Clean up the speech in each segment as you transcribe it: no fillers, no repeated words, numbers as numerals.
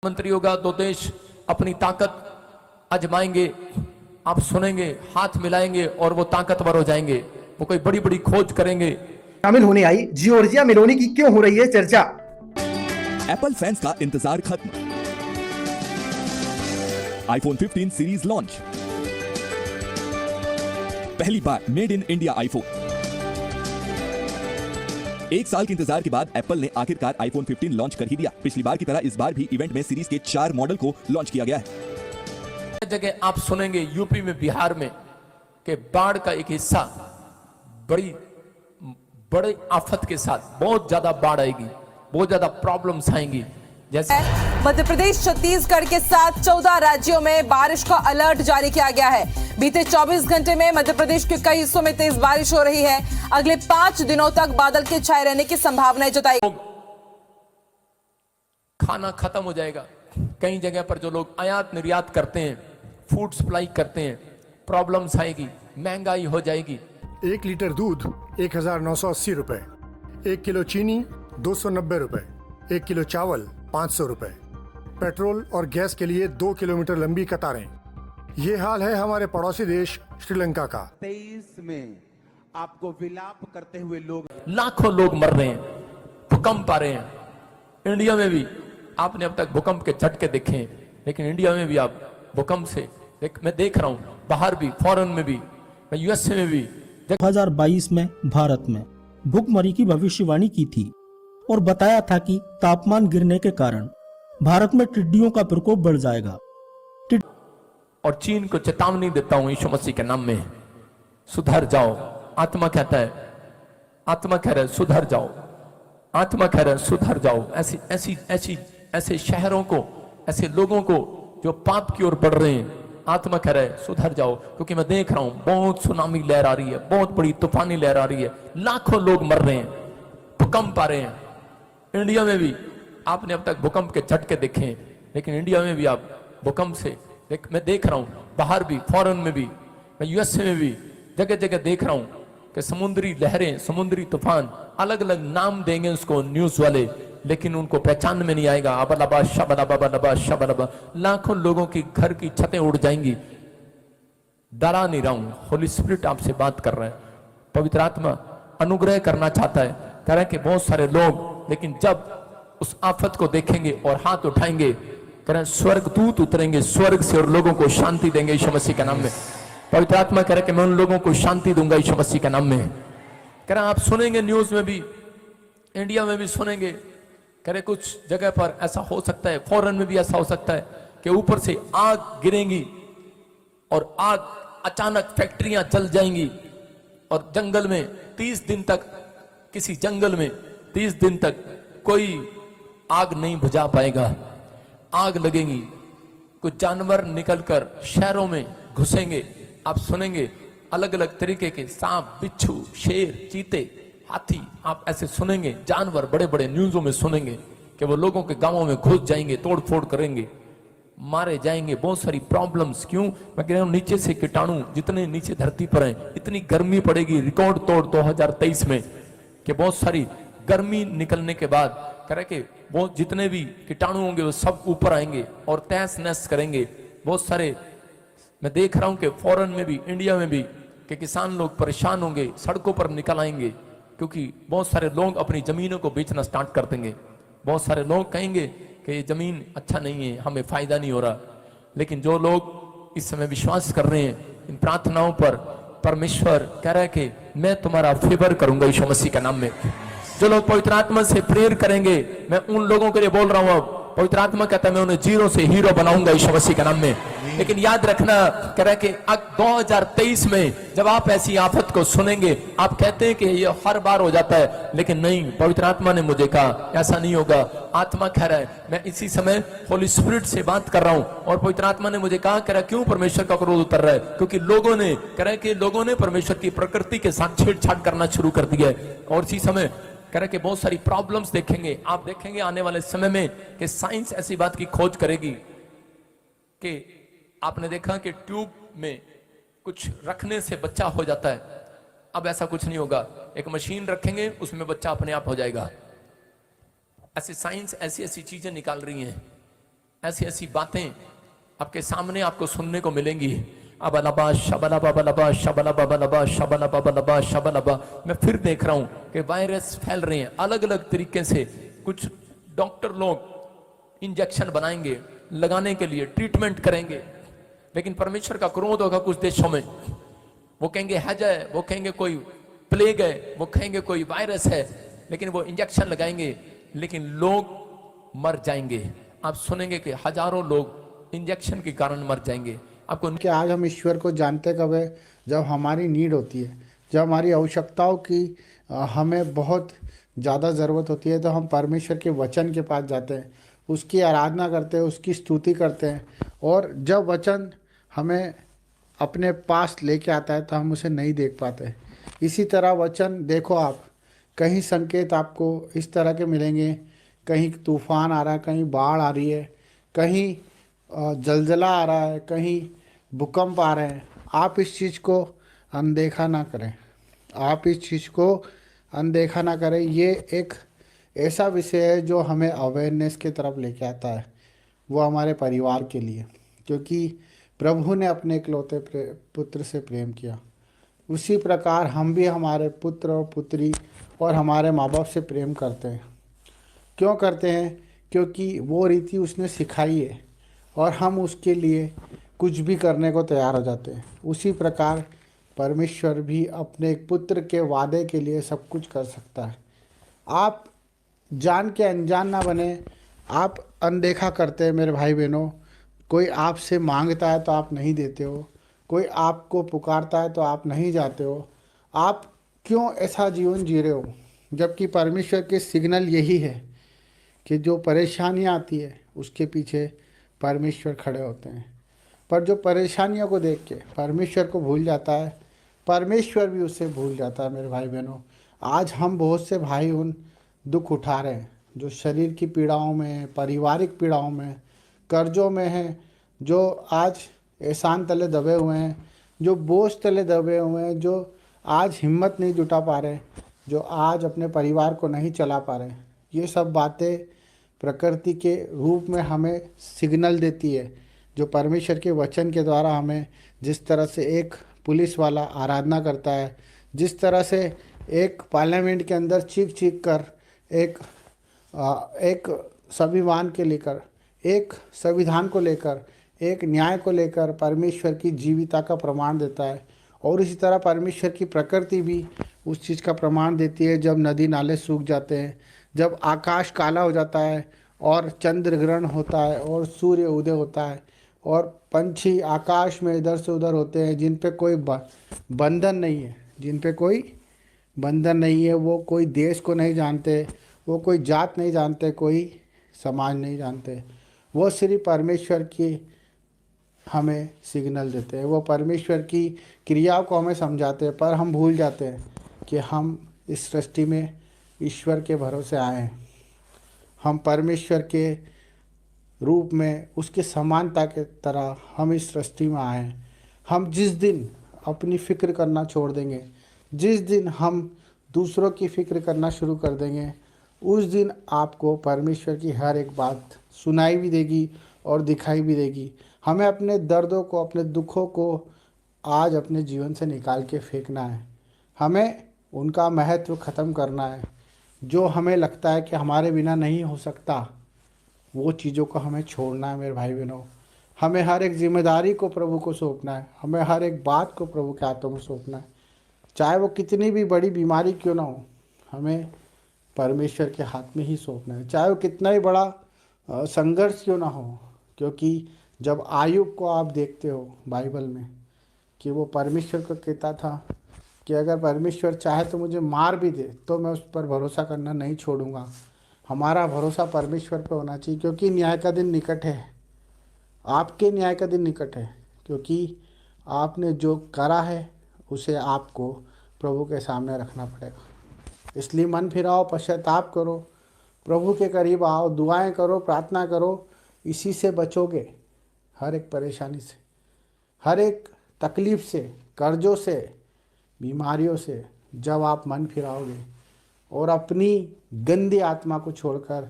मंत्री होगा तो देश अपनी ताकत आजमाएंगे। आप सुनेंगे, हाथ मिलाएंगे और वो ताकतवर हो जाएंगे। वो कोई बड़ी बड़ी खोज करेंगे। शामिल होने आई जॉर्जिया मेलोनी की क्यों हो रही है चर्चा? एप्पल फैंस का इंतजार खत्म। IPhone 15 series launch. पहली बार मेड इन इंडिया आईफोन। एक साल के इंतजार के बाद एप्पल ने आखिरकार आईफोन 15 लॉन्च कर ही दिया। पिछली बार की तरह इस बार भी इवेंट में सीरीज के 4 मॉडल को लॉन्च किया गया है। जगह आप सुनेंगे यूपी में, बिहार में कि बाढ़ का एक हिस्सा बड़े आफत के साथ बहुत ज्यादा बाढ़ आएगी, बहुत ज्यादा प्रॉब्लम्स आएंगी। जैसे मध्य प्रदेश, छत्तीसगढ़ के साथ 14 राज्यों में बारिश का अलर्ट जारी किया गया है। बीते 24 घंटे में मध्य प्रदेश के कई हिस्सों में तेज बारिश हो रही है। अगले 5 दिनों तक बादल के छाए रहने की संभावना जताई। खाना खत्म हो जाएगा। कई जगह पर जो लोग आयात निर्यात करते हैं, फूड सप्लाई करते हैं, प्रॉब्लम्स आएगी, महंगाई हो जाएगी। 1 लीटर दूध 1980 रुपए, 1 किलो चीनी 290 रुपए, 1 किलो चावल 500 रुपए, पेट्रोल और गैस के लिए 2 किलोमीटर लंबी कतारें। ये हाल है हमारे पड़ोसी देश श्रीलंका का। 23 में आपको विलाप करते हुए लोग, लाखों लोग मर रहे हैं, भूकंप आ रहे हैं। इंडिया में भी आपने अब तक भूकंप के झटके देखे हैं, लेकिन इंडिया में भी आप भूकंप से मैं देख रहा हूं, बाहर भी, फॉरेन में भी, मैं यूएसए में भी। 2022 में भारत में भूखमरी की भविष्यवाणी की थी और बताया था कि तापमान गिरने के कारण भारत में टिड्डियों का प्रकोप बढ़ जाएगा। और चीन को चेतावनी देता हूं यीशु मसीह के नाम में, सुधर जाओ। आत्मा कहता है, आत्मा कह रहा है सुधर जाओ, आत्मा कह रहा है सुधर जाओ। ऐसे शहरों को, ऐसे लोगों को जो पाप की ओर बढ़ रहे हैं, आत्मा कह रहा है सुधर जाओ। क्योंकि मैं देख रहा हूं बहुत सुनामी लहर आ रही है, बहुत बड़ी तूफानी लहर आ रही है, लाखों लोग मर रहे हैं, भूकंप आ रहे हैं। इंडिया में भी आपने अब तक भूकंप के झटके देखे हैं, लेकिन इंडिया में भी आप भूकंप से मैं देख रहा हूं, बाहर भी, फॉरेन में भी, मैं यूएसए में भी, जगह जगह देख रहा हूं कि समुद्री लहरें, समुद्री तूफान, अलग अलग नाम देंगे उसको न्यूज वाले, लेकिन उनको पहचान में नहीं आएगा। अबलबा शबलबा शबलबा, लाखों लोगों की घर की छतें उड़ जाएंगी। डरा नहीं रहा हूं, होली स्पिरिट आपसे बात कर रहा है, पवित्र आत्मा अनुग्रह करना चाहता है। कह रहा है कि बहुत सारे लोग, लेकिन जब उस आफत को देखेंगे और हाथ उठाएंगे, कह रहे स्वर्गदूत उतरेंगे स्वर्ग से और लोगों को शांति देंगे यीशु मसीह के नाम में। पवित्र आत्मा कह रहा है कि मैं उन लोगों को शांति दूंगा यीशु मसीह के नाम में। कह रहा आप सुनेंगे न्यूज में भी, इंडिया में भी सुनेंगे। कह रहे कुछ जगह पर ऐसा हो सकता है, फॉरेन में भी ऐसा हो सकता है कि ऊपर से आग गिरेगी और आग अचानक फैक्ट्रियां जल जाएंगी और जंगल में 30 दिन तक, किसी जंगल में 30 दिन तक कोई आग नहीं बुझा पाएगा। आग लगेगी, कुछ जानवर निकलकर शहरों में घुसेंगे। आप सुनेंगे अलग अलग तरीके के सांप, बिच्छू, शेर, चीते, हाथी, आप ऐसे सुनेंगे जानवर बड़े बड़े न्यूज़ों में सुनेंगे कि वो लोगों के गांवों में घुस जाएंगे, तोड़ फोड़ करेंगे, मारे जाएंगे। बहुत सारी प्रॉब्लम्स। क्यों? मैं कह रहा हूं नीचे से कीटाणु जितने नीचे धरती पर हैं, इतनी गर्मी पड़ेगी रिकॉर्ड तोड़ 2023 में कि बहुत सारी गर्मी निकलने के बाद कह रहे कि वो जितने भी कीटाणु होंगे वो सब ऊपर आएंगे और तहस नहस करेंगे। बहुत सारे मैं देख रहा हूं कि फॉरेन में भी, इंडिया में भी, कि किसान लोग परेशान होंगे, सड़कों पर निकल आएंगे, क्योंकि बहुत सारे लोग अपनी जमीनों को बेचना स्टार्ट कर देंगे। बहुत सारे लोग कहेंगे कि ये जमीन अच्छा नहीं है, हमें फायदा नहीं हो रहा। लेकिन जो लोग इस समय विश्वास कर रहे हैं इन प्रार्थनाओं पर, परमेश्वर कह रहा है कि मैं तुम्हारा फेवर करूंगा यीशु मसीह के नाम में। जो लोग पवित्र आत्मा से प्रेयर करेंगे, मैं उन लोगों के लिए बोल रहा हूं। अब पवित्र आत्मा कहता है मैं उन्हें जीरो से हीरो बनाऊंगा यीशु मसीह के नाम में। लेकिन याद रखना, कह रहा है कि 2023 में जब आप ऐसी आफत को सुनेंगे, आप कहते हैं कि ये हर बार हो जाता है, लेकिन नहीं, पवित्र आत्मा ने मुझे कहा ऐसा नहीं होगा। आत्मा कह रहा है, मैं इसी समय होली स्पिरिट से बात कर रहा हूं और पवित्र आत्मा ने मुझे कहा, कह रहा क्यों परमेश्वर का क्रोध उतर रहा है? क्योंकि लोगों ने, कह रहा है कि लोगों ने परमेश्वर की प्रकृति के साथ छेड़छाड़ करना शुरू कर दिया है। और इसी समय कह रहे कि बहुत सारी प्रॉब्लम्स देखेंगे। आप देखेंगे आने वाले समय में कि साइंस ऐसी बात की खोज करेगी कि आपने देखा कि ट्यूब में कुछ रखने से बच्चा हो जाता है, अब ऐसा कुछ नहीं होगा। एक मशीन रखेंगे, उसमें बच्चा अपने आप हो जाएगा। ऐसी साइंस ऐसी ऐसी चीजें निकाल रही हैं ऐसी ऐसी बातें आपके सामने आपको सुनने को मिलेंगी। अबलबा शबलबा बलबा शबलबा बलबा शबलबा बलबा शबलबा। मैं फिर देख रहा हूं कि वायरस फैल रहे हैं अलग अलग तरीके से। कुछ डॉक्टर लोग इंजेक्शन बनाएंगे, लगाने के लिए ट्रीटमेंट करेंगे, लेकिन परमेश्वर का क्रोध होगा कुछ देशों में। वो कहेंगे हैज है, वो कहेंगे कोई प्लेग है, वो कहेंगे कोई वायरस है, लेकिन वो इंजेक्शन लगाएंगे, लेकिन लोग मर जाएंगे। आप सुनेंगे कि हजारों लोग इंजेक्शन के कारण मर जाएंगे। आपको कि आज हम ईश्वर को जानते कब है? जब हमारी नीड होती है, जब हमारी आवश्यकताओं की हमें बहुत ज़्यादा ज़रूरत होती है, तो हम परमेश्वर के वचन के पास जाते हैं, उसकी आराधना करते हैं, उसकी स्तुति करते हैं। और जब वचन हमें अपने पास लेके आता है तो हम उसे नहीं देख पाते। इसी तरह वचन देखो आप, कहीं संकेत आपको इस तरह के मिलेंगे, कहीं तूफान आ रहा है, कहीं बाढ़ आ रही है, कहीं जलजला आ रहा है, कहीं भूकंप आ रहे हैं। आप इस चीज़ को अनदेखा ना करें, आप इस चीज़ को अनदेखा ना करें। ये एक ऐसा विषय है जो हमें अवेयरनेस की तरफ लेके आता है, वो हमारे परिवार के लिए, क्योंकि प्रभु ने अपने इकलौते पुत्र से प्रेम किया, उसी प्रकार हम भी हमारे पुत्र और पुत्री और हमारे माँ बाप से प्रेम करते हैं। क्यों करते हैं? क्योंकि वो रीति उसने सिखाई है और हम उसके लिए कुछ भी करने को तैयार हो जाते हैं। उसी प्रकार परमेश्वर भी अपने एक पुत्र के वादे के लिए सब कुछ कर सकता है। आप जान के अनजान ना बने, आप अनदेखा करते हैं मेरे भाई बहनों। कोई आपसे मांगता है तो आप नहीं देते हो, कोई आपको पुकारता है तो आप नहीं जाते हो। आप क्यों ऐसा जीवन जी रहे हो? जबकि परमेश्वर के सिग्नल यही है कि जो परेशानियाँ आती है उसके पीछे परमेश्वर खड़े होते हैं। पर जो परेशानियों को देख के परमेश्वर को भूल जाता है, परमेश्वर भी उससे भूल जाता है। मेरे भाई बहनों, आज हम बहुत से भाई उन दुख उठा रहे हैं जो शरीर की पीड़ाओं में, पारिवारिक पीड़ाओं में, कर्जों में हैं, जो आज एहसान तले दबे हुए हैं, जो बोझ तले दबे हुए हैं, जो आज हिम्मत नहीं जुटा पा रहे, जो आज अपने परिवार को नहीं चला पा रहे। ये सब बातें प्रकृति के रूप में हमें सिग्नल देती है, जो परमेश्वर के वचन के द्वारा हमें, जिस तरह से एक पुलिस वाला आराधना करता है, जिस तरह से एक पार्लियामेंट के अंदर चीख चीख कर एक संविधान के लेकर, एक संविधान को लेकर, एक न्याय को लेकर परमेश्वर की जीविता का प्रमाण देता है, और इसी तरह परमेश्वर की प्रकृति भी उस चीज़ का प्रमाण देती है। जब नदी नाले सूख जाते हैं, जब आकाश काला हो जाता है और चंद्र ग्रहण होता है और सूर्य उदय होता है और पंछी आकाश में इधर से उधर होते हैं, जिन पे कोई बंधन नहीं है, जिन पे कोई बंधन नहीं है, वो कोई देश को नहीं जानते, वो कोई जात नहीं जानते, कोई समाज नहीं जानते, वो सिर्फ परमेश्वर की हमें सिग्नल देते हैं, वो परमेश्वर की क्रियाओं को हमें समझाते हैं। पर हम भूल जाते हैं कि हम इस सृष्टि में ईश्वर के भरोसे आए हैं। हम परमेश्वर के रूप में, उसके समानता के तरह हम इस सृष्टि में आए हैं। हम जिस दिन अपनी फ़िक्र करना छोड़ देंगे, जिस दिन हम दूसरों की फ़िक्र करना शुरू कर देंगे, उस दिन आपको परमेश्वर की हर एक बात सुनाई भी देगी और दिखाई भी देगी। हमें अपने दर्दों को, अपने दुखों को आज अपने जीवन से निकाल के फेंकना है। हमें उनका महत्व ख़त्म करना है। जो हमें लगता है कि हमारे बिना नहीं हो सकता, वो चीज़ों को हमें छोड़ना है। मेरे भाई बहनों, हमें हर एक जिम्मेदारी को प्रभु को सौंपना है, हमें हर एक बात को प्रभु के हाथों में सौंपना है। चाहे वो कितनी भी बड़ी बीमारी क्यों ना हो, हमें परमेश्वर के हाथ में ही सौंपना है। चाहे वो कितना ही बड़ा संघर्ष क्यों ना हो, क्योंकि जब आयुब को आप देखते हो बाइबल में कि वो परमेश्वर को कहता था कि अगर परमेश्वर चाहे तो मुझे मार भी दे तो मैं उस पर भरोसा करना नहीं छोड़ूंगा। हमारा भरोसा परमेश्वर पर होना चाहिए, क्योंकि न्याय का दिन निकट है। आपके न्याय का दिन निकट है, क्योंकि आपने जो करा है उसे आपको प्रभु के सामने रखना पड़ेगा। इसलिए मन फिराओ, पश्चाताप करो, प्रभु के करीब आओ, दुआएं करो, प्रार्थना करो। इसी से बचोगे, हर एक परेशानी से, हर एक तकलीफ से, कर्जों से, बीमारियों से। जब आप मन फिराओगे और अपनी गंदी आत्मा को छोड़कर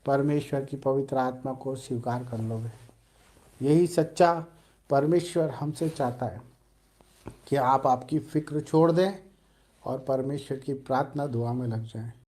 परमेश्वर की पवित्र आत्मा को स्वीकार कर लोगे। यही सच्चा परमेश्वर हमसे चाहता है कि आप आपकी फिक्र छोड़ दें और परमेश्वर की प्रार्थना दुआ में लग जाएं।